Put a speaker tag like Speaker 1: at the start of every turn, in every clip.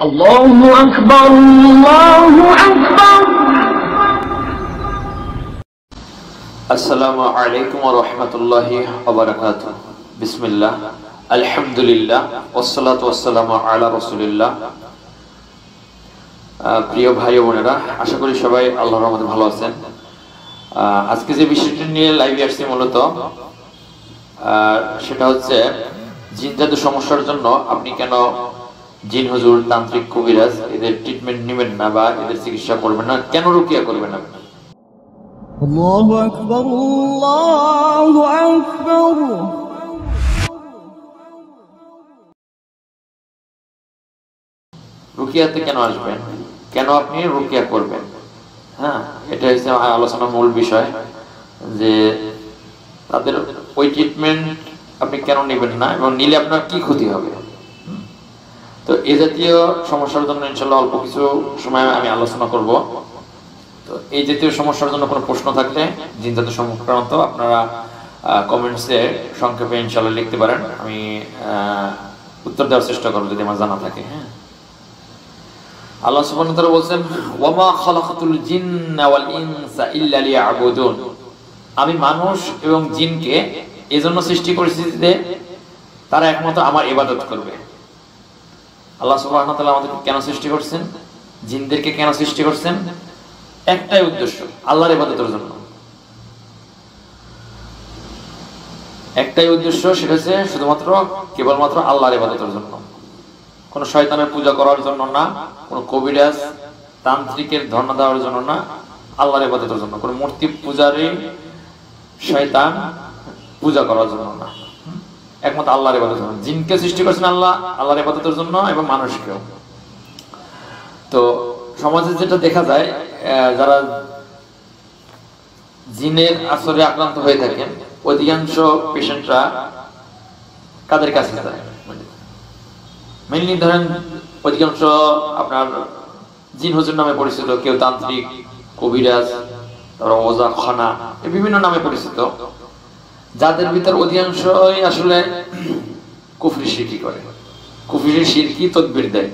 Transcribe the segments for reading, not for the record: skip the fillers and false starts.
Speaker 1: আল্লাহু আকবার, আল্লাহু আকবার।
Speaker 2: আসসালামু আলাইকুম ওয়া রাহমাতুল্লাহি ওয়া বারাকাতুহু। বিসমিল্লাহ, আলহামদুলিল্লাহ, ওয়াসসালাতু ওয়াসসালামু আলা রাসূলিল্লাহ। প্রিয় ভাই ও বোনেরা, আশা করি সবাই আল্লাহর রহমতে ভালো আছেন। আজকে যে বিষয়টি নিয়ে লাইভে আসছি মূলত সেটা হচ্ছে জিন জাদু সমস্যার জন্য আপনি কেন জিন হুজুর, তান্ত্রিক, কবিরাজ এদের ট্রিটমেন্ট নেবেন না বা এদের চিকিৎসা করবেন না, কেন রুকিয়া করবেন না।
Speaker 3: আল্লাহু আকবার, আল্লাহু আকবার।
Speaker 2: রুকিয়াতে কেন আসবেন, কেন আপনি রুকিয়া করবেন? হ্যাঁ, এটা হচ্ছে আলোচনার মূল বিষয়, যে তাদের ওই ট্রিটমেন্ট আপনি কেন নেবেন না এবং নিলে আপনার কি ক্ষতি হবে। তো এ জাতীয় সমস্যার জন্য ইনশাল্লাহ অল্প কিছু সময় আমি আলোচনা করব। তো এই জাতীয় সমস্যার জন্য কোনো প্রশ্ন থাকলে জিন জাতীয় সংক্রান্ত আপনারা কমেন্টসে সংক্ষেপে ইনশাল্লাহ লিখতে পারেন, আমি উত্তর দেওয়ার চেষ্টা করব যদি আমার জানা থাকে। হ্যাঁ, আল্লাহ সুবহানাহু ওয়া তাআলা বলেন, ওয়ামা খালাকাতুল জিন্না ওয়াল ইনসা ইল্লা লিয়াবুদুন। আমি মানুষ এবং জিনকে এজন্য সৃষ্টি করেছি যে তারা একমাত্র আমার ইবাদত করবে। আল্লাহ সুবহানাহু ওয়া তাআলা আমাদেরকে কেন সৃষ্টি করছেন, জিনদেরকে কেন সৃষ্টি করছেন? একটাই উদ্দেশ্য, আল্লাহর ইবাদতের জন্য। একটাই উদ্দেশ্য, সেটা হচ্ছে শুধুমাত্র কেবলমাত্র আল্লাহর ইবাদতের জন্য। কোন শয়তানের পূজা করার জন্য না, কোন কবিরাজ তান্ত্রিকের ধর্ণা দেওয়ার জন্য না, আল্লাহর ইবাদতের জন্য। কোন মূর্তি পূজারী শয়তান পূজা করার জন্য না, একমাত্র আল্লাহর ইবাদতের জন্য। জিনকে সৃষ্টি করেছেন আল্লাহ আল্লাহর ইবাদতের জন্য এবং মানুষকেও। তো সমাজে যেটা দেখা যায়, যারা জিনের আসরে আক্রান্ত হয়ে থাকেন অধিকাংশ পেশেন্টরা কাদের কাছে যায়? মেইনলি ধরেন অধিকাংশ আপনার জিন হুজুর নামে পরিচিত, কেউ তান্ত্রিক, কবিরাজ, তারপর ওজা খানা, বিভিন্ন নামে পরিচিত, যাদের ভিতর অধিকাংশই আসলে কুফরি শিরকি করে, কুফরি শিরকি তদবির দেয়,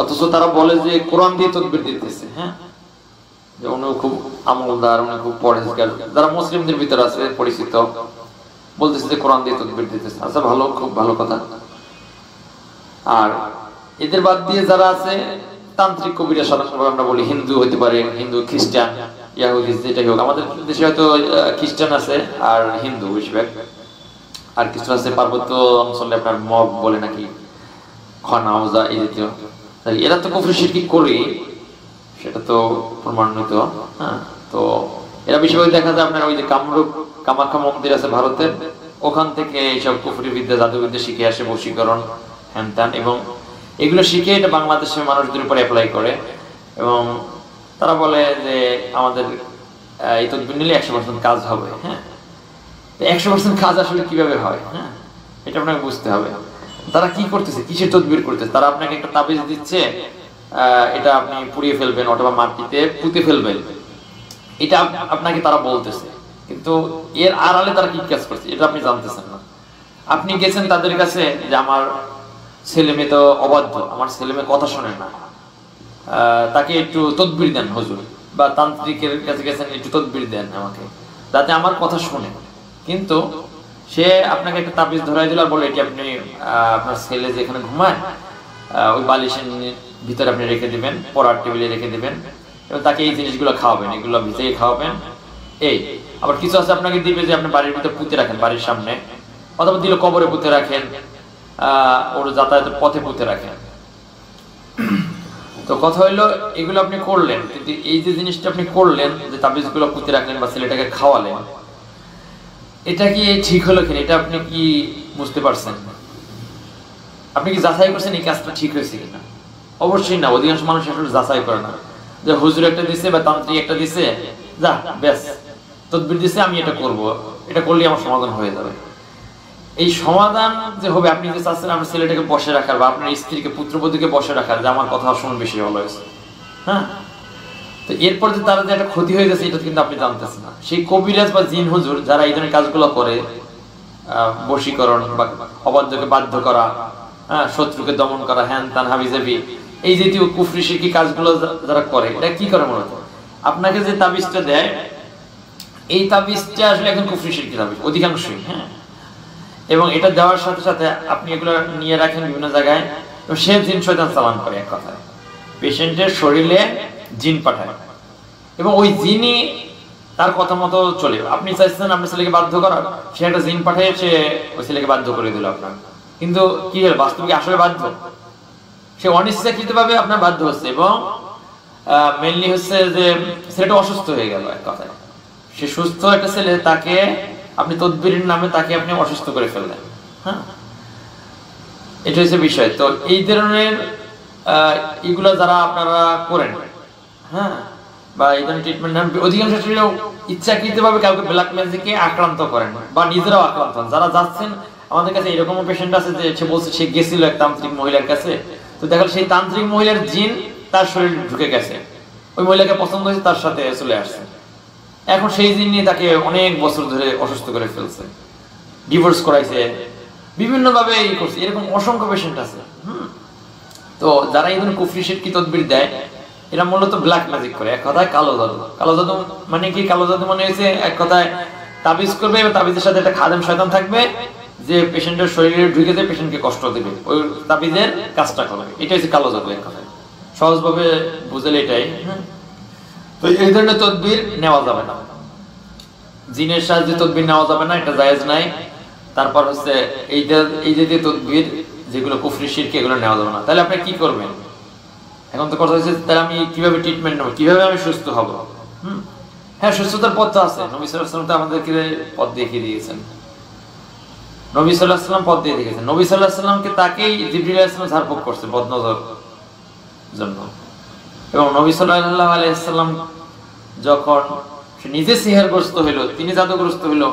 Speaker 2: অথচ তারা বলে যে কোরআন দিয়ে তদবির দিতেছে। হ্যাঁ, যে উনি খুব আমলদার, উনি খুব পরহেজগার, যারা মুসলিমদের ভিতর আছে পরিচিত, বলতেছে যে কোরআন দিয়ে তদবির দিতেছে। আচ্ছা, ভালো, খুব ভালো কথা। আর এদের বাদ দিয়ে যারা আছে তান্ত্রিক, কবিরা, সাধারণভাবে আমরা বলি হিন্দু হতে পারে, হিন্দু, খ্রিস্টান, ইয়াহুদি, যেটাই হোক। আমাদের দেশে হয়তো খ্রিস্টান আছে আর হিন্দু বেশিরভাগ, আর কিছু আছে পার্বত্য অঞ্চলে আপনার মগ বলে নাকি, খনা, ওজা, এই জাতীয়। এরা তো কুফরি শিরকি করে, সেটা তো প্রমাণিত। হ্যাঁ, তো এরা বেশিরভাগ দেখা যায় আপনার ওই যে কামরূপ কামাখ্যা মন্দির আছে ভারতের, ওখান থেকে এইসব কুফরি বিদ্যা, জাদুবিদ্যা শিখে আসে, বশীকরণ, হ্যান, এবং এগুলো শিখে এটা বাংলাদেশের মানুষদের উপর অ্যাপ্লাই করে এবং তারা বলে যে আমাদের এই তদবির নিলে 100% কাজ হবে। হ্যাঁ, 100% কাজ আসলে কিভাবে হয়? হ্যাঁ, এটা আপনাকে বুঝতে হবে। তারা কি করতেছে, কিসের তদবির করতেছে? তারা আপনাকে একটা তাবিজ দিচ্ছে, এটা আপনি পুড়িয়ে ফেলবেন অথবা মাটিতে পুঁতে ফেলবেন, এটা আপনাকে তারা বলতেছে, কিন্তু এর আড়ালে তারা কি কাজ করছে এটা আপনি জানতেছেন না। আপনি গেছেন তাদের কাছে যে আমার ছেলে মেয়ে তো অবাধ্য, আমার ছেলে মেয়ে কথা শোনে না, তাকে একটু তদবির দেন হুজুর, বা তান্ত্রিকের কাছে গেছেন, একটু তদবির দেন আমাকে যাতে আমার কথা শোনে। কিন্তু সে আপনাকে একটা তাবিজ ধরাই দিল আর বলে এটি আপনি আপনার ছেলে যেখানে ঘুমায় ওই বালিশের ভিতরে আপনি রেখে দিবেন, পড়ার টেবিলে রেখে দিবেন এবং তাকে এই জিনিসগুলো খাওয়াবেন, এগুলো ভিজিয়ে খাওয়াবেন। এই আবার কিছু আছে আপনাকে দিবে যে আপনি বাড়ির ভিতরে পুঁতে রাখেন, বাড়ির সামনে, অথবা দিল কবরে পুঁতে রাখেন, ওর যাতায়াতের পথে পুঁতে রাখেন। তো কথা হইলো এগুলো আপনি করলেন, কিন্তু এই যে জিনিসটা আপনি করলেন, যে তাবিজগুলো পুঁতে রাখলেন বা ছেলেটাকে খাওয়ালেন, এটা কি ঠিক হলো কিনা এটা আপনি কি বুঝতে পারছেন? আপনি কি যাচাই করছেন এই কাজটা ঠিক হয়েছে কিনা? অবশ্যই না। অধিকাংশ মানুষ আসলে যাচাই করে না, যে হুজুর একটা দিছে বা তান্ত্রিক একটা দিছে, যা ব্যাস তদবির দিছে, আমি এটা করব, এটা করলে আমার সমাধান হয়ে যাবে। এই সমাধান যে হবে, আপনি যে চাচ্ছেন আপনার ছেলেটাকে বসে রাখার বা আপনার স্ত্রীকে, পুত্রবধূকে বসে রাখার, যে আমার কথা শুনবে, বেশি ভালো হয়েছে। হ্যাঁ, তো এরপর যে তারা যে একটা ক্ষতি হয়ে গেছে এটা কিন্তু আপনি জানতেছেন না। সেই কবিরাজ বা জিন হুজুর যারা এই ধরনের কাজগুলো করে, বশীকরণ বা অবাধ্যকে বাধ্য করা, হ্যাঁ, শত্রুকে দমন করা, হ্যান তান হাবিজাবি, এই জাতীয় কুফরি শিরকি কাজগুলো যারা করে, এটা কি করে মূলত আপনাকে যে তাবিজটা দেয়, এই তাবিজটা আসলে এখন কুফরি শিরকি তাবিজ অধিকাংশই। হ্যাঁ, এবং এটা দেওয়ার সাথে সাথে আপনি এগুলো নিয়ে রাখেন বিভিন্ন জায়গায়, সে জিন শয়তান চালান করে। এক কথায় পেশেন্টের শরীরে জিন পাঠায় এবং ওই জিনই তার কথা মতো চলে। আপনি চাইছেন আপনার ছেলেকে বাধ্য করার, সে একটা জিন পাঠিয়ে সে ওই ছেলেকে বাধ্য করে দিল আপনার, কিন্তু কি হল বাস্তবিক আসলে বাধ্য, সে অনিচ্ছাকৃতভাবে আপনার বাধ্য হচ্ছে। এবং মেইনলি হচ্ছে যে ছেলেটা অসুস্থ হয়ে গেল। এক কথায় সে সুস্থ একটা ছেলে, তাকে আপনি তদবিরের নামে তাকে আপনি অসুস্থ করে ফেললেন। হ্যাঁ, এটা হচ্ছে বিষয়। তো এই ধরনের এগুলো যারা আপনারা করেন, হ্যাঁ, বা এই ধরনের ট্রিটমেন্ট নেন, অধিকাংশ ইচ্ছাকৃতভাবে কাউকে ব্ল্যাক ম্যাজিকে আক্রান্ত করেন বা নিজেরাও আক্রান্ত হন। যারা যাচ্ছেন আমাদের কাছে, এরকমও পেশেন্ট আছে যে সে বলছে সে গেছিল এক তান্ত্রিক মহিলার কাছে, তো দেখা সেই তান্ত্রিক মহিলার জিন তার শরীরে ঢুকে গেছে, ওই মহিলাকে পছন্দ হয়েছে, তার সাথে চলে আসছে। এখন সেই জিন নিয়ে তাকে অনেক বছর ধরে অসুস্থ করে ফেলছে, ডিভোর্স করাইছে, বিভিন্ন ভাবে এই করছে। এরকম অসংখ্য পেশেন্ট আছে। তো যারা এই ধরনের কুফরি শিরকি তদবির দেয়, এরা মূলত ব্ল্যাক ম্যাজিক করে। এক কথায় কালো জাদু। কালো জাদু মানে কি? কালো জাদু মানে হচ্ছে এক কথায় তাবিজ করবে এবং তাবিজের সাথে একটা খাদেম শয়তান থাকবে যে পেশেন্টের শরীরে ঢুকে দিয়ে পেশেন্টকে কষ্ট দেবে, ওই তাবিজের কাজটা করবে। এটা হচ্ছে কালো জাদু। এক কথায় সহজভাবে বুঝলে এটাই। তো এই ধরনের তদবির নেওয়া যাবে না, জিনের সাহায্যে তদবির নেওয়া যাবে না, এটা জায়েজ নাই। তারপর হচ্ছে এই জাতীয় তদবির যেগুলো কুফরি শিরকি, এগুলো নেওয়া যাবে না। তাহলে আপনি কি করবেন? এখন তো কথা হচ্ছে তাহলে আমি কিভাবে ট্রিটমেন্ট নেবো, কিভাবে আমি সুস্থ হব? হ্যাঁ, সুস্থতার পথ আছে। নবী সাল্লাল্লাহু আলাইহি ওয়াসাল্লাম তো আমাদেরকে পথ দেখিয়ে দিয়েছেন। নবী সাল্লাল্লাহু আলাইহি ওয়াসাল্লাম পথ দিয়ে দিয়েছেন। নবী সাল্লাল্লাহু আলাইহি ওয়াসাল্লামকে তাকেই জিবরিল আলাইহিস সালাম ঝাড়ফুঁক করছে বদনজর জন্য। এবং নবী সাল্লাল্লাহু আলাইহি ওয়াসাল্লাম যখন সে নিজে সিহরগ্রস্ত হইল, তিনি জাদুগ্রস্ত হইল,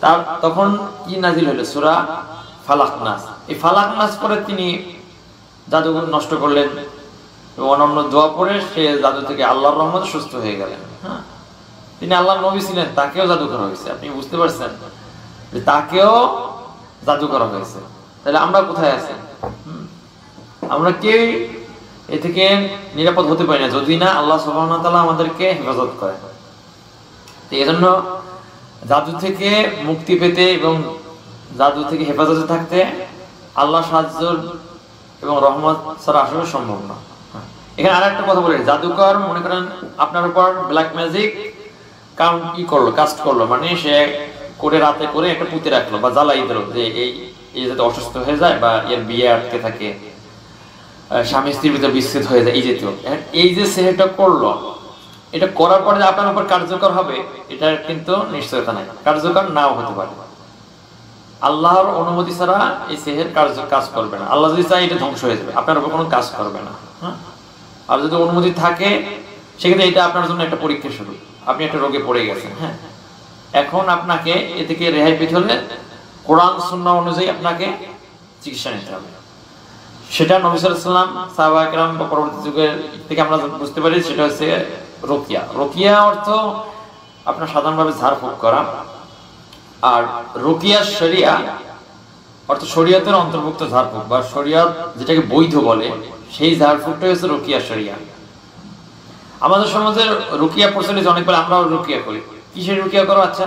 Speaker 2: তার তখন কি নাজিল হইল? সূরা ফালাক নাস। এই ফালাক নাস পরে তিনি জাদু নষ্ট করলেন এবং অন্যান্য দোয়া পড়ে সে জাদু থেকে আল্লাহর রহমতে সুস্থ হয়ে গেলেন। হ্যাঁ, তিনি আল্লাহর নবী ছিলেন, তাকেও জাদু করা হয়েছে। আপনি বুঝতে পারছেন যে তাকেও জাদু করা হয়েছে। তাহলে আমরা কোথায় আছি? আমরা কেউ এ থেকে নিরাপদ হতে পারি না যদি না আল্লাহ সুবহানাহু ওয়া তাআলা আমাদেরকে হেফাজত করে। এই জন্য জাদু থেকে মুক্তি পেতে এবং জাদু থেকে হেফাজতে থাকতে আল্লাহ সাহায্য এবং রহমত ছাড়া আসলে সম্ভব না। এখানে আর একটা কথা বলি, জাদুকর মনে করেন আপনার উপর ব্ল্যাক ম্যাজিক কাস্ট করলো, মানে সে করে রাতে করে একটা পুঁতে রাখলো বা জ্বালাই দিল যে এই যাতে অসুস্থ হয়ে যায় বা এর বিয়ে আটকে থাকে, স্বামী স্ত্রীর ভিতরে বিচ্ছেদ হয়ে যায়, এই জাতীয়। এই যে সেটা করলো, এটা করার পরে আপনার উপর কার্যকর হবে এটার কিন্তু নিশ্চয়তা নাই, কার্যকর নাও হতে পারে। আল্লাহর অনুমতি ছাড়া এই সেহের কাজ করবে না। আল্লাহ যদি চায় এটা ধ্বংস হয়ে যাবে, আপনার উপর কোনো কাজ করবে না। হ্যাঁ, আর যদি অনুমতি থাকে সেক্ষেত্রে এটা আপনার জন্য একটা পরীক্ষা শুরু। আপনি একটা রোগে পড়ে গেছেন, হ্যাঁ, এখন আপনাকে এ থেকে রেহাই পেতে হলে কোরআন সুন্নাহ অনুযায়ী আপনাকে চিকিৎসা নিতে হবে। সেটা নবী সাল্লাল্লাহু আলাইহি ওয়াসাল্লাম, সাহাবায়ে কেরাম বা পরবর্তী যুগের থেকে আমরা বুঝতে পারি সেটা হচ্ছে রুকিয়া। রুকিয়া অর্থ আপনার সাধারণভাবে ঝাড়ফুঁক করা, আর রুকিয়া শরিয়া অর্থ শরীয়তের অন্তর্ভুক্ত ঝাড়ফুঁক বা শরীয়ত যেটাকে বৈধ বলে, সেই ঝাড়ফুঁকটাই হচ্ছে রুকিয়া শরিয়া। আমাদের সমাজে রুকিয়া প্রচলিত অনেক বলে, আমরাও রুকিয়া করি। কিসের রুকিয়া করো? আচ্ছা,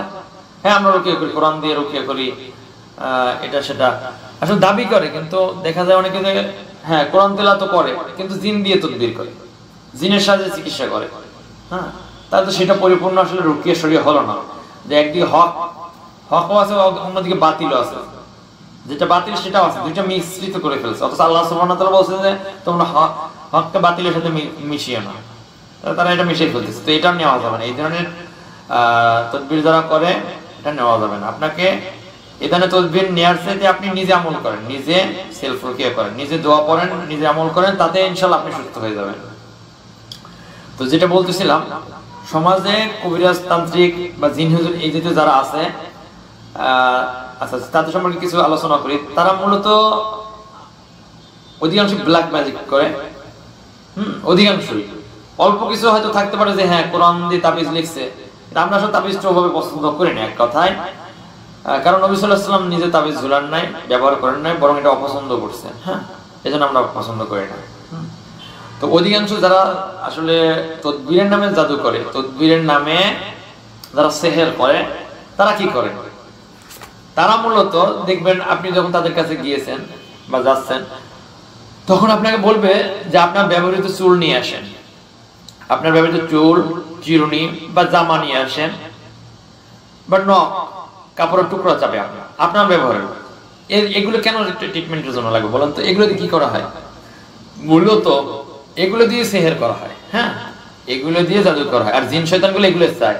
Speaker 2: হ্যাঁ, আমরা রুকিয়া করি, কোরআন দিয়ে রুকিয়া করি, এটা সেটা আসলে দাবি করে, কিন্তু দেখা যায় অনেকে হ্যাঁ কোরআন তেলাওয়াত করে কিন্তু জিন দিয়ে তদবির করে, জিনের সাহায্যে চিকিৎসা করে। হ্যাঁ, তাহলে তো সেটা পরিপূর্ণ আসলে রুকিয়া শরিয়া হলো না। যে একদিকে হকও আছে, অন্যদিকে বাতিলও আছে, যেটা বাতিল সেটাও আছে, দুইটা মিশ্রিত করে ফেলছে। অথচ আল্লাহ সুবহানাহু ওয়া তাআলা বলছেন যে তোমরা হককে বাতিলের সাথে মিশিয়ে না, তারা এটা মিশিয়ে ফেলতেছে। তো এটা নেওয়া যাবে না। এই ধরনের তদবির যারা করে এটা নেওয়া যাবে না। আপনাকে এই ধরনের তদবির নেওয়ার চাইতে আপনি নিজে আমল করেন, নিজে সেলফ রুকিয়া করেন, নিজে দোয়া পড়েন, নিজে আমল করেন, তাতে ইনশাআল্লাহ আপনি সুস্থ হয়ে যাবেন। তো যেটা বলতেছিলাম, সমাজে কবিরাজ, তান্ত্রিক বা জিন হুজুর এই জাতীয় যারা আছে, আচ্ছা তাদের সম্পর্কে কিছু আলোচনা করি। তারা মূলত অধিকাংশ ব্ল্যাক ম্যাজিক করে। অধিকাংশই, অল্প কিছু হয়তো থাকতে পারে যে হ্যাঁ কোরআন দিয়ে তাবিজ লিখছে, আমরা আসলে তাবিজটা ওভাবে পছন্দ করি না এক কথায়। কারণ নবী সাল্লাল্লাহু আলাইহি ওয়াসাল্লাম নিজে তাবিজ ঝুলান নাই, ব্যবহার করেন নাই, বরং এটা অপছন্দ করছেন। হ্যাঁ, এজন্য আমরা পছন্দ করি না। তো অধিকাংশ যারা আসলে তদবিরের নামে জাদু করে, তদবিরের নামে যারা সেহের করে, তারা কি করে? তারা মূলত দেখবেন আপনি যখন তাদের কাছে গিয়েছেন বা যাচ্ছেন, তখন আপনাকে বলবে যে আপনার ব্যবহৃত চুল নিয়ে আসেন, আপনার ব্যবহৃত চুল, চিরুনি বা জামা নিয়ে আসেন, বা নখ, কাপড়ের টুকরা চাপে আপনার ব্যবহারের। এগুলো কেন ট্রিটমেন্টের জন্য লাগবে বলেন তো? এগুলো দিয়ে কি করা হয়? মূলত এগুলো দিয়ে সেহের করা হয়। হ্যাঁ, এগুলো দিয়ে জাদু করা হয়। আর জিন শয়তানগুলো এগুলো চায়।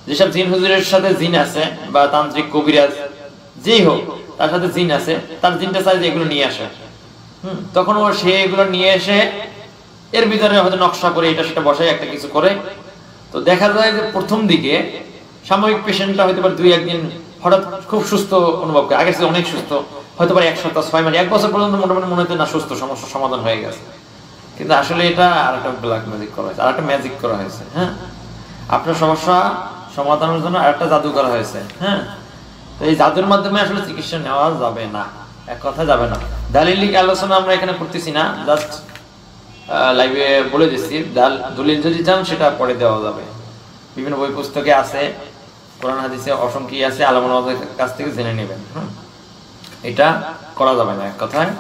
Speaker 2: যেসব জিন হুজুরের সাথে জিন আছে বা তান্ত্রিক কবিরাজ যেই হোক, তার সাথে জিন আছে, তার জিনটা চায় যে এগুলো নিয়ে আসে। তখন ও সে এগুলো নিয়ে এসে এর ভিতরে হয়তো নকশা করে এটা সেটা বসায় একটা কিছু করে। তো দেখা যায় যে প্রথম দিকে সাময়িক পেশেন্টটা হয়তো বা 2-1 দিন হঠাৎ খুব সুস্থ অনুভব করে, আগের চেয়ে অনেক সুস্থ, হয়তো বা 1 সপ্তাহ, 6 মাস, 1 বছর পর্যন্ত মোটামুটি মনে হচ্ছে না সুস্থ, সমস্যার সমাধান হয়ে গেছে। কিন্তু আসলে এটা আর একটা ব্ল্যাক ম্যাজিক করা হয়েছে, আর একটা ম্যাজিক করা হয়েছে। হ্যাঁ, আপনার সমস্যা সমাধানের জন্য আর একটা জাদু করা হয়েছে। হ্যাঁ, তো এই জাদুর মাধ্যমে আসলে চিকিৎসা নেওয়া যাবে না, এক কথা যাবে না। দালিলিক আলোচনা আমরা এখানে করতেছি না, জাস্ট লাইভে বলে দিচ্ছি। দলিল যদি চান সেটা পরে দেওয়া যাবে, বিভিন্ন বই পুস্তকে আছে, কোরআন হাদিসে অসংখ্য আছে, আলেমদের কাছ থেকে জেনে নেবেন। এটা করা যাবে না এক কথায়।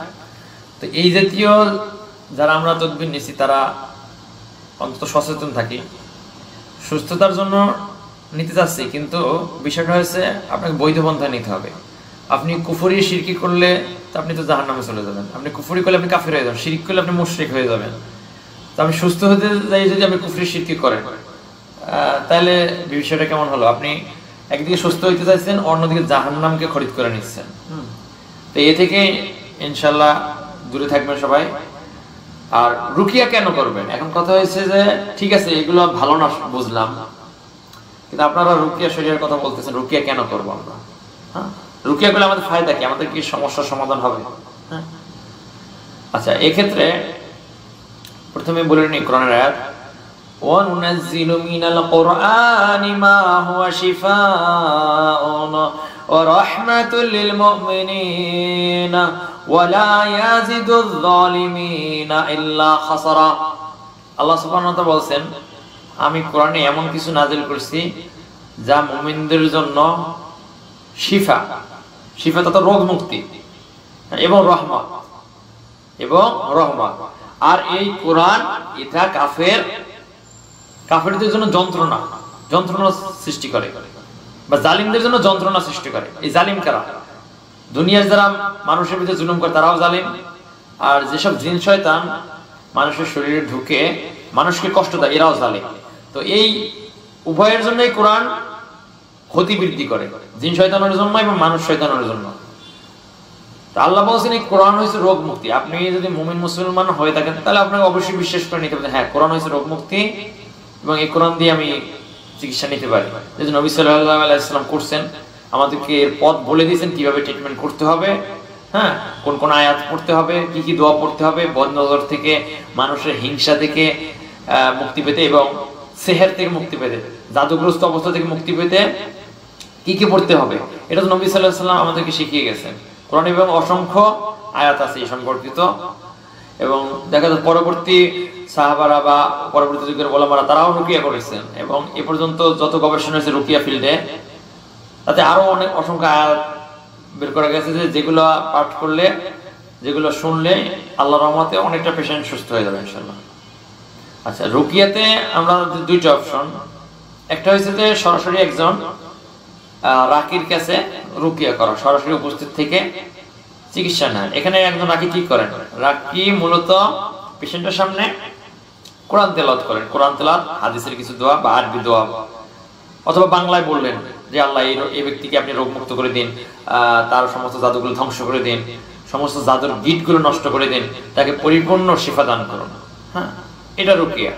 Speaker 2: তো এই জাতীয় যারা আমরা তদবির নিছি তারা অন্তত সচেতন থাকি, সুস্থতার জন্য নিতে চাচ্ছি, কিন্তু বিষয়টা হচ্ছে আপনাকে বৈধ পন্থায় নিতে হবে। আপনি কুফরি শিরকি করলে তো আপনি তো জাহান্নামে চলে যাবেন, আপনি কুফরি করলে আপনি কাফির হয়ে যাবেন, শিরক করলে আপনি মুশরিক হয়ে যাবেন। তো আপনি সুস্থ হতে যাই যদি আপনি কুফরি শিরকি করেন, তাহলে বিষয়টা কেমন হলো? আপনি একদিকে সুস্থ হইতে চাইছেন, অন্যদিকে জাহান্নামকে খরিদ করে নিচ্ছেন। তো এ থেকে ইনশাল্লাহ দূরে থাকবেন সবাই। আর রুকিয়া কেন করবেন? এখন কথা হয়েছে যে ঠিক আছে এগুলো ভালো না বুঝলাম, কিন্তু আপনারা রুকিয়া শরীরের কথা বলতেছেন, রুকিয়া কেন করবো আমরা? হ্যাঁ, রুকিয়া করলে আমাদের ফায়দা কি? আমাদের কি সমস্যার সমাধান হবে? হ্যাঁ, আচ্ছা, এক্ষেত্রে প্রথমে বলে নিই কোরআনের আয়াত, وَنُنَزِّلُ مِنَ الْقُرْآنِ مَا هُوَ شِفَاءٌ وَرَحْمَةٌ لِلْمُؤْمِنِينَ وَلَا يَزِدُ الظَّالِمِينَ إِلَّا خَسَارًا। আল্লাহ সুবহানাহু ওয়া তাআলা বলেন, আমি কোরআনে এমন কিছু নাযিল করেছি যা মুমিনদের জন্য শিফা, শিফা তথা রোগ মুক্তি এবং রহমত, আর এই কোরআন এটা কাফেরদের জন্য যন্ত্রণা সৃষ্টি করে, বা জালিমদের জন্য যন্ত্রণা সৃষ্টি করে। এই জালিম কারা? দুনিয়ার যারা মানুষের ভিতরে জুলুম করে তারাও জালিম, আর যেসব জিন শয়তান মানুষের শরীরে ঢুকে মানুষকে কষ্ট দেয় এরাও জালিম। তো এই উভয়ের জন্য এই কোরআন ক্ষতি বৃদ্ধি করে, জিন শয়তানের জন্য এবং মানুষ শয়তানের জন্য। আল্লাহ বলছেন এই কোরআন হয়েছে রোগ মুক্তি। আপনি যদি মুমিন মুসলমান হয়ে থাকেন তাহলে আপনাকে অবশ্যই বিশ্বাস করে নিতে হবে, হ্যাঁ কোরআন হয়েছে রোগ মুক্তি এবং এই কোরআন দিয়ে আমি চিকিৎসা নিতে পারি। যেহেতু নবী সাল্লাল্লাহু আলাইহি ওয়াসাল্লাম করছেন, আমাদেরকে এর পথ বলে দিয়েছেন কিভাবে ট্রিটমেন্ট করতে হবে, হ্যাঁ কোন কোন আয়াত পড়তে হবে, কি কি দোয়া পড়তে হবে, বদনজর থেকে, মানুষের হিংসা থেকে মুক্তি পেতে এবং সেহের থেকে মুক্তি পেতে, জাদুগ্রস্ত অবস্থা থেকে মুক্তি পেতে কি কি পড়তে হবে, এটা তো নবী সাল্লাল্লাহু আলাইহি ওয়াসাল্লাম আমাদেরকে শিখিয়ে গেছেন। কোরআন এবং অসংখ্য আয়াত আছে এই সম্পর্কিত। এবং দেখা যায় পরবর্তী সাহাবারা বা পরবর্তী যুগের ওলামারা তারাও রুকিয়া করেছেন, এবং এ পর্যন্ত যত গবেষণা হয়েছে রুকিয়া ফিল্ডে, তাতে আরো অনেক অসংখ্য আয়াত বের করা গেছে যে যেগুলো পাঠ করলে, যেগুলো শুনলে আল্লাহর রহমতে অনেকটা পেশেন্ট সুস্থ হয়ে যাবে ইনশাআল্লাহ। আচ্ছা, রুকিয়াতে আমরা দুইটা অপশন, একটা হচ্ছে যে সরাসরি একজন রাকির কাছে রুকিয়া করা, সরাসরি উপস্থিত থেকে চিকিৎসা নেয়। এখানে একজন রাকি কি করেন? রাকি মূলত পেশেন্টের সামনে কোরআন তেলাওয়াত করেন, কোরআন তেলাওয়াত, হাদিসের কিছু দোয়া বা আরবি দোয়া, অথবা বাংলায় বললেন যে আল্লাহ এই ব্যক্তিকে আপনি রোগ মুক্ত করে দিন, তার সমস্ত জাদুগুলো ধ্বংস করে দিন, সমস্ত জাদুর গিটগুলো নষ্ট করে দিন, তাকে পরিপূর্ণ শিফা দান করুন। হ্যাঁ, এটা রুকিয়া।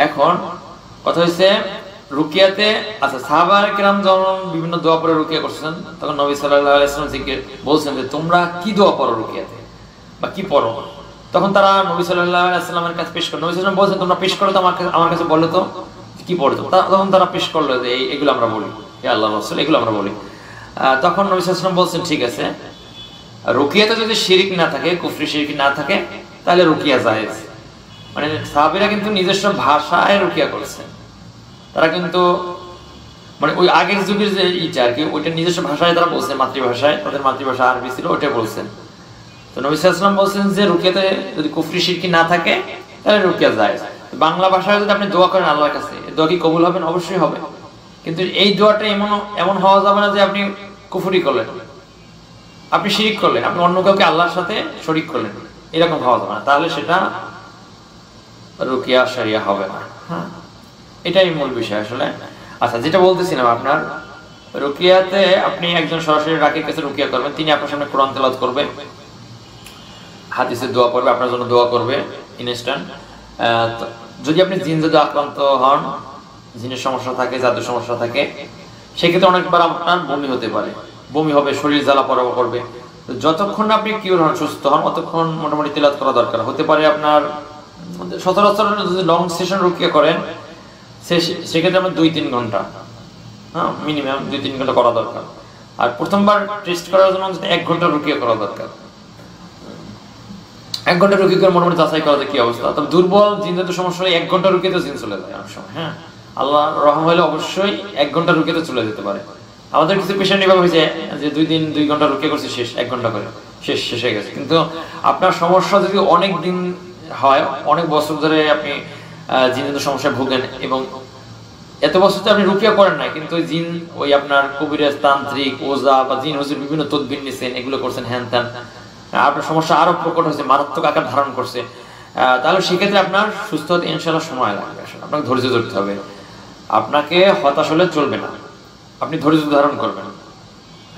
Speaker 2: এখন কথা হচ্ছে রুকিয়াতে, আচ্ছা সাহাবায়ে কেরাম যখন বিভিন্ন দোয়া পড়ে রুকিয়া করছেন, তখন নবী সাল্লাল্লাহু আলাইহি ওয়াসাল্লাম বলছেন যে তোমরা কি দোয়া পড়ো রুকিয়াতে বা কি পড়ো? তখন তারা নবী সাল্লাল্লাহু আলাইহি ওয়াসাল্লামের কাছে পেশ করে, নবী সাল্লাল্লাহু আলাইহি ওয়াসাল্লাম বলছেন তোমরা পেশ করো তো আমার কাছে বলো তো কি পড়তো। তখন তারা পেশ করলো যে এগুলো আমরা বলি, হে আল্লাহর রাসূল এগুলো আমরা বলি। তখন নবী সাল্লাল্লাহু আলাইহি ওয়াসাল্লাম বলছেন ঠিক আছে, রুকিয়াতে যদি শিরক না থাকে, কুফরি শিরক না থাকে, তাহলে রুকিয়া জায়েজ। মানে সাহাবীরা কিন্তু নিজস্ব ভাষায় রুকিয়া করছেন, তারা কিন্তু মানে ওই আগের যুগের যে ইটা আর কি ওইটা নিজস্ব ভাষায় তারা বলছেন, মাতৃভাষায়, তাদের মাতৃভাষা আরবি ছিল, ওইটা বলছেন। তো নবী সাল্লাল্লাহু আলাইহি ওয়াসাল্লাম বলছেন যে রুকিয়াতে যদি কুফরি শিরকি না থাকে তাহলে রুকিয়া জায়েজ। বাংলা ভাষায় যদি আপনি দোয়া করেন আল্লাহর কাছে, এই দোয়া কি কবুল হবে? অবশ্যই হবে, কিন্তু এই দোয়াটা এমন হওয়া যাবে না যে আপনি কুফরি করলেন, আপনি শিরিক করলেন, আপনি অন্য কাউকে আল্লাহর সাথে শরীক করলেন, এরকম হওয়া যাবে না, তাহলে সেটা রুকিয়া শরিয়া হবে না। হ্যাঁ, এটাই মূল বিষয় আসলে। আচ্ছা, যেটা বলতেছিলাম, আপনার রুকিয়াতে আপনি একজন সরাসরি রাকির কাছে রুকিয়া করবেন, তিনি আপনার সামনে কোরআন তেলাওয়াত করবে, হাদিসের দোয়া করবে, আপনার জন্য দোয়া করবে ইনস্ট্যান্ট। যদি আপনি জিন জাদু আক্রান্ত হন, জিনের সমস্যা থাকে, জাদুর সমস্যা থাকে, সেক্ষেত্রে অনেকবার আপনার বমি হতে পারে, বমি হবে, শরীর জ্বালা পোড়া করবে। যতক্ষণ আপনি কিউর হন, সুস্থ হন, অতক্ষণ মোটামুটি তেলাওয়াত করা দরকার। হতে পারে আপনার সচরাচর যদি লং সেশন রুকিয়া করেন সেক্ষেত্রে আপনার 2-3 ঘন্টা, হ্যাঁ মিনিমাম 2-3 ঘন্টা করা দরকার। আর প্রথমবার টেস্ট করার জন্য 1 ঘন্টা রুকিয়া করা দরকার। 1 ঘন্টা রুকিয়া করে মোটামুটি যাচাই করা যায় কি অবস্থা। তবে দুর্বল জিন জাতীয় সমস্যা হলে 1 ঘন্টা রুকিয়াতে জিন চলে যায় অনেক সময়। হ্যাঁ, আল্লাহ রহম হলে অবশ্যই 1 ঘন্টা রুকিয়াতে চলে যেতে পারে। আমাদের কিছু পেশেন্ট এভাবে হয়েছে যে 2 ঘন্টা রুকিয়া করছে, শেষ 1 ঘন্টা করে শেষ হয়ে গেছে। কিন্তু আপনার সমস্যা যদি অনেক দিন হয়, অনেক বছর ধরে আপনি জিন জাতীয় সমস্যায় ভোগেন এবং এত বছর তো আপনি রুকিয়া করেন না, কিন্তু জিন ওই আপনার কবিরাজ, তান্ত্রিক, ওজা বা জিন হুজুর বিভিন্ন তদবির নিছেন, এগুলো করছেন, হ্যান ত্যান, আপনার সমস্যা আরো প্রকট হয়েছে, মারাত্মক আকার ধারণ করছে, তাহলে সেক্ষেত্রে আপনার সুস্থ হতে ইনশাআল্লাহ সময় লাগবে। আসলে আপনাকে ধৈর্য ধরতে হবে, আপনাকে হতাশ হলে চলবে না, আপনি ধৈর্য ধারণ করবেন।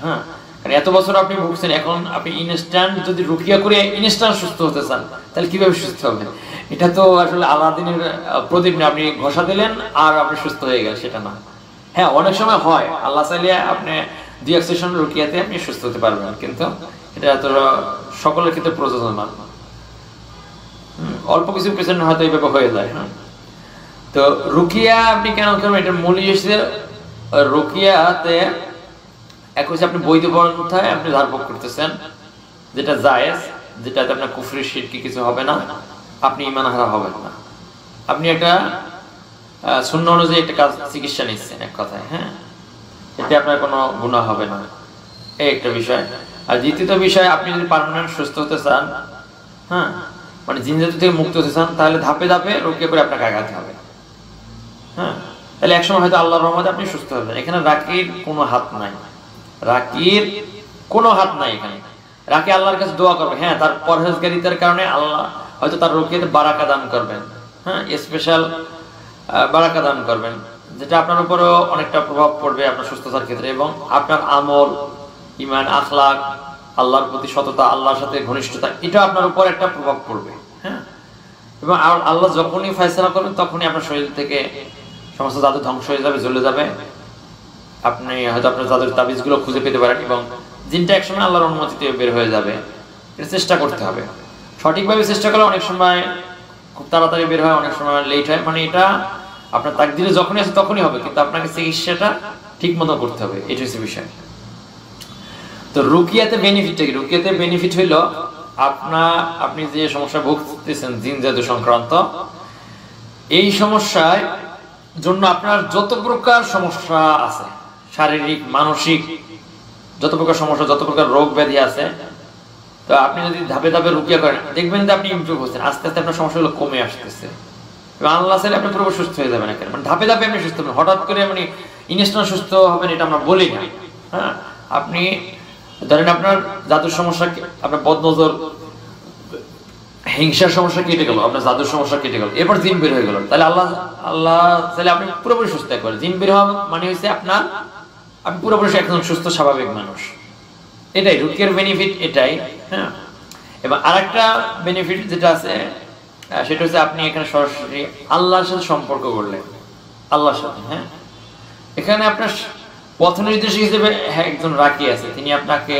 Speaker 2: হ্যাঁ, কারণ এত বছর আপনি ভুগছেন, এখন আপনি ইনস্ট্যান্ট যদি রুকিয়া করে ইনস্ট্যান্ট সুস্থ হতে চান তাহলে কিভাবে সুস্থ হবেন? এটা তো আসলে আলাদিনের প্রদীপ না, আপনি ঘষা দিলেন আর আপনি সুস্থ হয়ে গেলেন, সেটা না। হ্যাঁ, অনেক সময় হয়, আল্লাহ চাইলে আপনি 2-1 সেশন রুকিয়াতে আপনি সুস্থ হতে পারবেন, কিন্তু এটা এত সকলের ক্ষেত্রে প্রযোজ্য না। অল্প কিছু পেশেন্ট হয়তো এইভাবে হয়ে যায়। হ্যাঁ, তো রুকিয়া আপনি কেন করবেন? এটার মূল হচ্ছে রুকিয়াতে এক হচ্ছে আপনি বৈধ পন্থায় আপনি ধারভোগ করতেছেন, যেটা জায়েজ, যেটাতে আপনার কুফরি শিরকি কিছু হবে না, আপনি ঈমান হারা হবেন না, আপনি একটা সুন্নাহ অনুযায়ী একটা কাজ চিকিৎসা নিচ্ছেন এক কথায়। হ্যাঁ, এতে আপনার কোনো গুনাহ হবে না, এই একটা বিষয়। আর দ্বিতীয় বিষয়, আপনি যদি পার্মানেন্ট সুস্থ হতে চান, হ্যাঁ মানে জিন জাদু থেকে মুক্ত হতে চান, তাহলে ধাপে ধাপে রুকিয়া করে আপনাকে আগাতে হবে। হ্যাঁ, তাহলে একসময় হয়তো আল্লাহর রহমতে আপনি সুস্থ হবেন। এখানে রাকির কোনো হাত নাই, রাকির কোনো হাত নাই এখানে। রাকি আল্লাহর কাছে দোয়া করবে, হ্যাঁ তার পরহেজগারিতার কারণে আল্লাহ হয়তো তার রুকিয়াতে বারাকা দান করবেন, হ্যাঁ স্পেশাল বারাকা দান করবেন, যেটা আপনার উপরেও অনেকটা প্রভাব পড়বে আপনার সুস্থতার ক্ষেত্রে, এবং আপনার আমল, ঈমান, আখলাক, আল্লাহর প্রতি সততা, আল্লাহর সাথে ঘনিষ্ঠতা, এটা আপনার উপর একটা প্রভাব পড়বে। হ্যাঁ, এবং আল্লাহ যখনই ফয়সালা করবেন তখনই আপনার শরীর থেকে সমস্ত জাদু ধ্বংস হয়ে যাবে, জ্বলে যাবে। আপনি হয়তো আপনার জাদুর তাবিজগুলো খুঁজে পেতে পারেন, এবং জিনটা একসময় আল্লাহর অনুমতিতে বের হয়ে যাবে। এটা চেষ্টা করতে হবে, সঠিকভাবে চেষ্টা করলে অনেক সময় খুব তাড়াতাড়ি বের হয়, অনেক সময় লেট হয়। মানে এটা আপনার তাকদিরে যখনই আছে তখনই হবে, কিন্তু আপনাকে চিকিৎসাটা ঠিক মতো করতে হবে, এটা হচ্ছে বিষয়। তো রুকিয়াতে বেনিফিটটা কি? রুকিয়াতে বেনিফিট হইল আপনি যে সমস্যা ভুগতেছেন জিন জাদু সংক্রান্ত, এই সমস্যার জন্য আপনার যত প্রকার সমস্যা আছে, শারীরিক, মানসিক, যত প্রকার সমস্যা, যত প্রকার রোগ ব্যাধি আছে, তো আপনি যদি ধাপে ধাপে রুকিয়া করেন, দেখবেন যে আপনি ইমপ্রুভ হচ্ছেন, আস্তে আস্তে আপনার সমস্যাগুলো কমে আসতেছে, এবং আল্লাহ চাইলে আপনি পুরো সুস্থ হয়ে যাবেন। মানে ধাপে ধাপে আপনি সুস্থ হবেন, হঠাৎ করে আপনি ইনস্ট্যান্ট সুস্থ হবেন এটা আমরা বলি না। হ্যাঁ, আপনি ধরেন আপনার জাদুর সমস্যা, আপনার বদনজর, হিংসার সমস্যা কেটে গেল, আপনার জাদুর সমস্যা কেটে গেল, এরপর জিন বের হয়ে গেল, তাহলে আল্লাহ চাইলে আপনি পুরোপুরি সুস্থ একবার। জিন বের হওয়া মানে হচ্ছে আপনি পুরোপুরি একদম সুস্থ স্বাভাবিক মানুষ, এটাই রুকিয়ার বেনিফিট, এটাই। হ্যাঁ, এবং আরেকটা বেনিফিট যেটা আছে সেটা হচ্ছে আপনি এখানে সরাসরি আল্লাহর সাথে সম্পর্ক করলেন, আল্লাহর সাথে। হ্যাঁ, এখানে আপনার পথ নির্দেশক হিসেবে একজন রাকি আছে, তিনি আপনাকে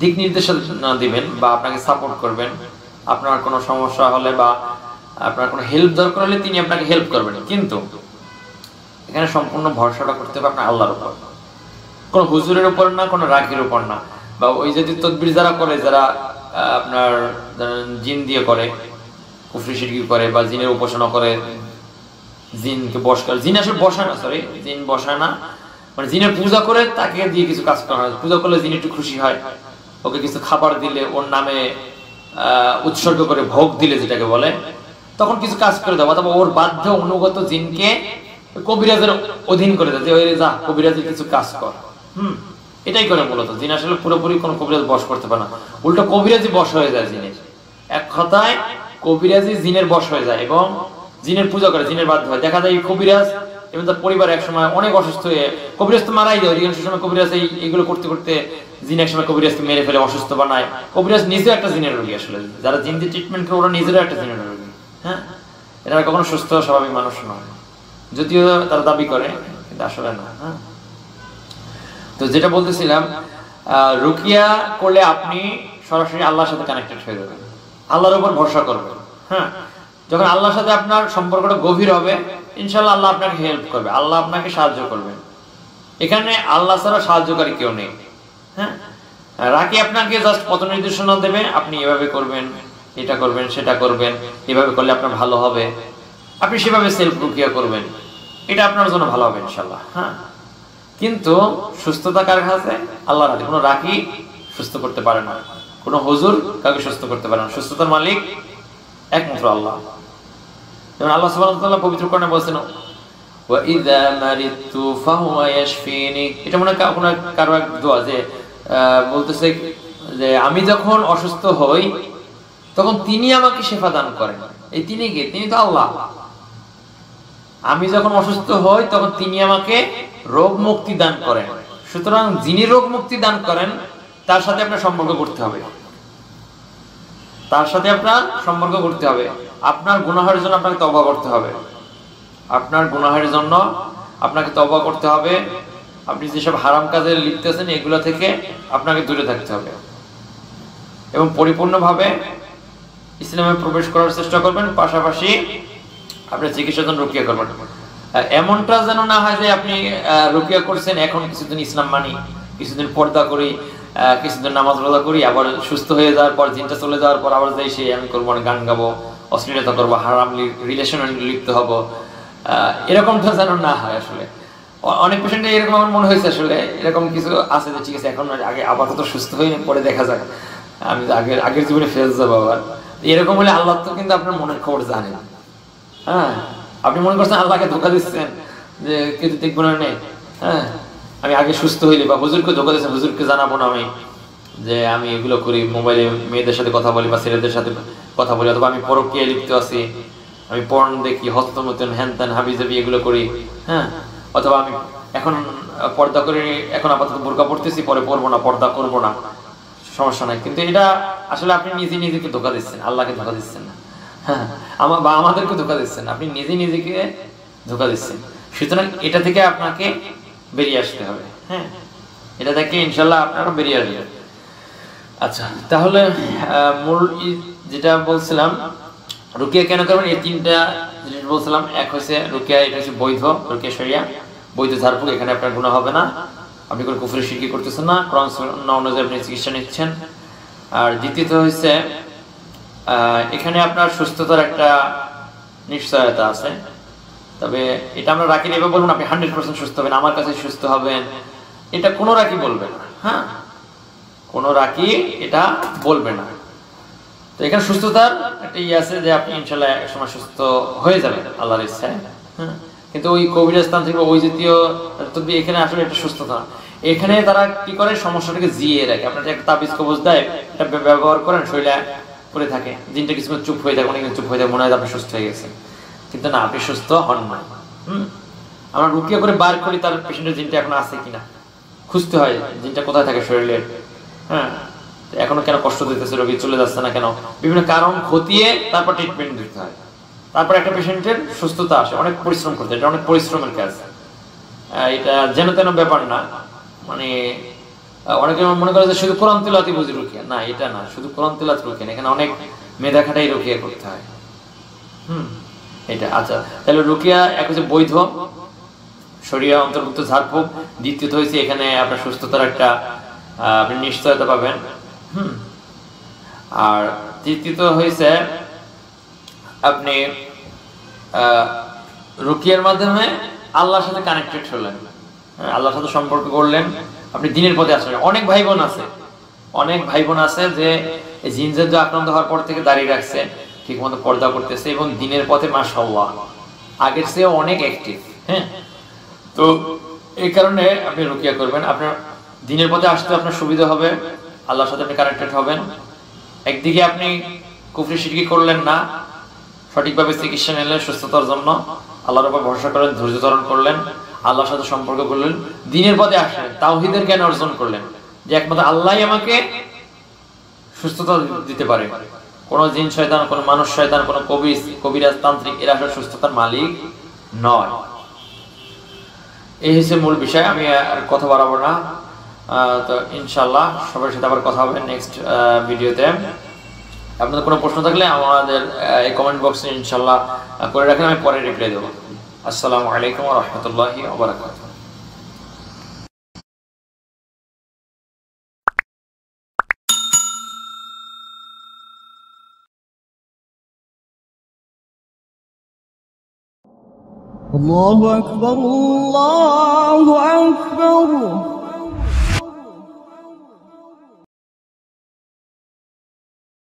Speaker 2: দিক নির্দেশনা দিবেন বা আপনাকে সাপোর্ট করবেন। আপনার কোনো সমস্যা হলে বা আপনার কোনো হেল্প দরকার হলে তিনি আপনাকে হেল্প করবেন, কিন্তু এখানে সম্পূর্ণ ভরসাটা করতে হবে আপনার আল্লাহর উপর, কোনো হুজুরের উপর না, কোনো রাকির উপর না, বা ওই যদি তদবির যারা করে, যারা আপনার জিন দিয়ে করে, কুফরি শিরকি করে বা জিনের উপাসনা করে, জিনকে বশ করে, জিন আসলে বসায় না, সরি জিন বসায় না, মানে জিনের পূজা করে তাকে দিয়ে কিছু কাজ করা হয়। পূজা করলে জিন একটু খুশি হয়, ওকে কিছু খাবার দিলে, ওর নামে উৎসর্গ করে ভোগ দিলে যেটাকে বলে, তখন কিছু কাজ করে দেওয়া, অথবা ওর বাধ্য অনুগত জিনকে কবিরাজের অধীন করে দেয় যে ওই যা কবিরাজের কিছু কাজ কর। এটাই করে মূলত। জিন আসলে পুরোপুরি কোনো কবিরাজ বশ করতে পারে না, উল্টো কবিরাজি বশ হয়ে যায় জিনের। এক কথায় কবিরাজি জিনের বশ হয়ে যায় এবং জিনের পূজা করে, জিনের বাধ্য হয়। দেখা যায় কবিরাজ এবং তার পরিবার একসময় অনেক অসুস্থ হয়ে, কবিরাজ তো মারাই যায়, অধিকাংশ সময় কবিরাজ এইগুলো করতে করতে জিন একসময় কবিরাজকে মেরে ফেলে, অসুস্থ বানায়। কবিরাজ নিজেও একটা জিনের রোগী, আসলে যারা জিন দিয়ে ট্রিটমেন্ট করে ওরা নিজেরও একটা জিনের রোগী। হ্যাঁ, এরা কখনো সুস্থ স্বাভাবিক মানুষ নয়, যদিও তারা দাবি করে, কিন্তু আসলে না। হ্যাঁ, তো যেটা বলতেছিলাম, রুকিয়া করলে আপনি সরাসরি আল্লাহর সাথে কানেক্টেড হয়ে যাবেন, আল্লাহর উপর ভরসা করবেন। হ্যাঁ, যখন আল্লাহর সাথে আপনার সম্পর্কটা গভীর হবে, ইনশাআল্লাহ আল্লাহ আপনাকে হেল্প করবে, আল্লাহ আপনাকে সাহায্য করবেন। এখানে আল্লাহ ছাড়া সাহায্যকারী কেউ নেই। হ্যাঁ, রাকি আপনাকে জাস্ট পথ নির্দেশনা দেবে, আপনি এভাবে করবেন, এটা করবেন, সেটা করবেন, এভাবে করলে আপনার ভালো হবে, আপনি সেভাবে সেলফ রুকিয়া করবেন, এটা আপনার জন্য ভালো হবে ইনশাআল্লাহ। হ্যাঁ, কিন্তু সুস্থতা কার কাছে? আল্লাহর হাতে। কোনো রাকি সুস্থ করতে পারে না, কোনো হুজুর কাউকে সুস্থ করতে পারে না, সুস্থতার মালিক একমাত্র আল্লাহ। যেমন আল্লাহ সুবহানাহু ওয়া তাআলা পবিত্র কোরআনে বলেছেন, ওয়া ইযা মারিতু ফাহুয়া ইয়াশফিনি। এটা মনে কারো এক দোয়া, যে বলতেছে যে আমি যখন অসুস্থ হই তখন তিনি আমাকে শিফা দান করেন। এই তিনি কে? তিনি তো আল্লাহ। আমি যখন অসুস্থ হই তখন তিনি আমাকে রোগ মুক্তি দান করেন। সুতরাং যিনি রোগ মুক্তি দান করেন তার সাথে আপনার সম্পর্ক করতে হবে, তার সাথে আপনার সম্পর্ক করতে হবে। আপনার গুনাহের জন্য আপনাকে তওবা করতে হবে, আপনার গুনাহের জন্য আপনাকে তওবা করতে হবে। আপনি যেসব হারাম কাজে লিপ্ত আছেন এগুলো থেকে আপনাকে দূরে থাকতে হবে এবং পরিপূর্ণভাবে ইসলামে প্রবেশ করার চেষ্টা করবেন। পাশাপাশি আপনি চিকিৎসার জন্য রুকিয়া করবেন। এমনটা যেন না হয় যে আপনি রুকিয়া করছেন, এখন কিছুদিন ইসলাম মানি, কিছুদিন পর্দা করি, কিছুদিন নামাজ রোজা করি, আবার সুস্থ হয়ে যাওয়ার পর, জিনটা চলে যাওয়ার পর আবার যাই সে আমি করবো, গান গাবো, অশ্লীলতা করবো, হারাম রিলেশনে লিপ্ত হবো, এরকমটা যেন না হয়। আসলে অনেক পেশেন্টে এরকম আমার মনে হয়েছে, আসলে এরকম কিছু আছে যে ঠিক আছে এখন আগে আপাতত সুস্থ হয়ে পরে দেখা যাক, আমি আগের জীবনে ফেরত যাবো আবার। এরকম হলে আল্লাহ তো কিন্তু আপনার মনের খবর জানেন। হ্যাঁ, আপনি মনে করছেন আল্লাহকে ধোকা দিচ্ছেন যে কিছু দেখবো না নেই। হ্যাঁ, আমি আগে সুস্থ হইলে, বা হুজুরকে ধোকা দিচ্ছেন, হুজুরকে জানাবো না আমি যে আমি এগুলো করি, মোবাইলে মেয়েদের সাথে কথা বলি বা ছেলেদের সাথে কথা বলি, অথবা আমি পরকীয়ায় লিপ্ত আছি, আমি পর্ন দেখি, হস্তমতন হ্যান ত্যান হাবিজাবি এগুলো করি। হ্যাঁ, অথবা আমি এখন পর্দা করে, এখন আপাতত বোরকা পড়তেছি, পরে পরবো না, পর্দা করবো না, সমস্যা নাই। কিন্তু এটা আসলে আপনি নিজে নিজেকে ধোকা দিচ্ছেন, আল্লাহকে ধোকা দিচ্ছেন না। হ্যাঁ, বা আমাদেরকে ধোকা দিচ্ছেন, আপনি নিজে নিজেকে ধোকা দিচ্ছেন। সুতরাং এটা থেকে আপনাকে বেরিয়ে আসতে হবে। হ্যাঁ, এটা থেকে ইনশাল্লাহ আপনারা বেরিয়ে আসবেন। আচ্ছা, তাহলে মূল যেটা বলছিলাম, রুকিয়া কেন করবেন, এই তিনটা জিনিস বলছিলাম। এক হচ্ছে রুকিয়া, এটা হচ্ছে বৈধ রুকিয়া শরিয়া, বৈধ ঝাড়ফুঁক, এখানে আপনার গুনাহ হবে না, আপনি কোনো কুফরি শিরকি করতেছেন না, কোরআন সুন্নাহ অনুযায়ী আপনি চিকিৎসা নিচ্ছেন। আর দ্বিতীয়ত হচ্ছে এখানে আপনার সুস্থতার একটা নিশ্চয়তা আছে। তবে এটা আমরা রাখি এভাবে বলবো না আপনি 100% সুস্থ হবেন, আমার কাছে সুস্থ হবেন, এটা কোনো রাখি বলবে না। হ্যাঁ, কোনো রাখি এটা বলবে না। তো এখানে সুস্থতার একটা ইয়ে আছে যে আপনি ইনশাল্লাহ এক সময় সুস্থ হয়ে যাবেন আল্লাহর ইচ্ছায়। হ্যাঁ, কিন্তু ওই কবিরাজ তান্ত্রিক ওই জাতীয় তদ্বির এখানে আসলে একটা সুস্থতা। এখানে তারা কি করে, সমস্যাটাকে জিয়ে রাখে। আপনার একটা তাবিজ কবজ দেয়, এটা ব্যবহার করেন, শরীরে করে থাকে, জিনটা কিছু চুপ হয়ে যায়, অনেক চুপ হয়ে যায়, মনে হয় আপনি সুস্থ হয়ে গেছেন, কিন্তু না, আপনি সুস্থ হন না। আমরা রুকিয়া করে বার করি তার পেশেন্টের জিনটা এখন আছে কিনা খুঁজতে হয়, জিনটা কোথায় থাকে শরীরের। হ্যাঁ, এখনো কেন কষ্ট দিতেছে, রোগী চলে যাচ্ছে না কেন, বিভিন্ন কারণ খতিয়ে তারপর ট্রিটমেন্ট দিতে হয়। তারপর একটা পেশেন্টের সুস্থতা আসে। অনেক পরিশ্রম করতে, এটা অনেক পরিশ্রমের কাজ, এটা যেন তেন ব্যাপার না। মানে অনেকে মনে করে যে শুধু কোরআন তিলাওয়াতই বুঝি রুকিয়া, না, এটা না, শুধু কোরআন তিলাওয়াত রুকিয়া না, এখানে অনেক মেধা খাটাই রুকিয়া করতে হয়। এটা আচ্ছা, তাহলে রুকিয়া এক হচ্ছে বৈধ শরিয়া অন্তর্ভুক্ত ঝাড়ফুঁক, দ্বিতীয়ত হয়েছে এখানে আপনার সুস্থতার একটা আপনি নিশ্চয়তা পাবেন। আর তৃতীয়ত হয়েছে আপনি রুকিয়ার মাধ্যমে আল্লাহর সাথে কানেক্টেড হলেন, আল্লাহর সাথে সম্পর্ক করলেন, আপনি দিনের পথে আসলেন। অনেক ভাই বোন আছে যে জিন জাদু আক্রান্ত হওয়ার পর থেকে দাঁড়িয়ে রাখছে, ঠিক মতো পর্দা করতেছে এবং দিনের পথে মাশাআল্লাহ আগের চেয়ে অনেক অ্যাক্টিভ। হ্যাঁ, তো এই কারণে আপনি রুকিয়া করবেন। আপনার দিনের পথে আসতে আপনার সুবিধা হবে, আল্লাহর সাথে আপনি কানেক্টেড হবেন। একদিকে আপনি কুফরি শিরকি করলেন না, সঠিকভাবে চিকিৎসা নিলেন সুস্থতার জন্য, আল্লাহর উপর ভরসা করেন, ধৈর্য ধারণ করলেন, আল্লাহর সাথে সম্পর্ক করলেন, দিনের পথে আসলেন, তাওহীদের জ্ঞান অর্জন করলেন যে একমাত্র আল্লাহই আমাকে সুস্থতা দিতে পারে। কোনো জিন শয়তান, কোনো মানুষ শয়তান, কোনো কবিরাজ তান্ত্রিক এরা আসলে সুস্থতার মালিক নয়। এই হচ্ছে মূল বিষয়। আমি আর কথা বাড়াবো না। তো ইনশাআল্লাহ সবার সাথে আবার কথা হবে নেক্সট ভিডিওতে। আপনাদের কোনো প্রশ্ন থাকলে আমাদের এই কমেন্ট বক্সে ইনশাআল্লাহ করে রাখেন, আমি পরে রিপ্লাই দেবো। আসসালামু আলাইকুম ওয়া রাহমাতুল্লাহি ওয়া বারাকাতুহু।
Speaker 3: الله أكبر الله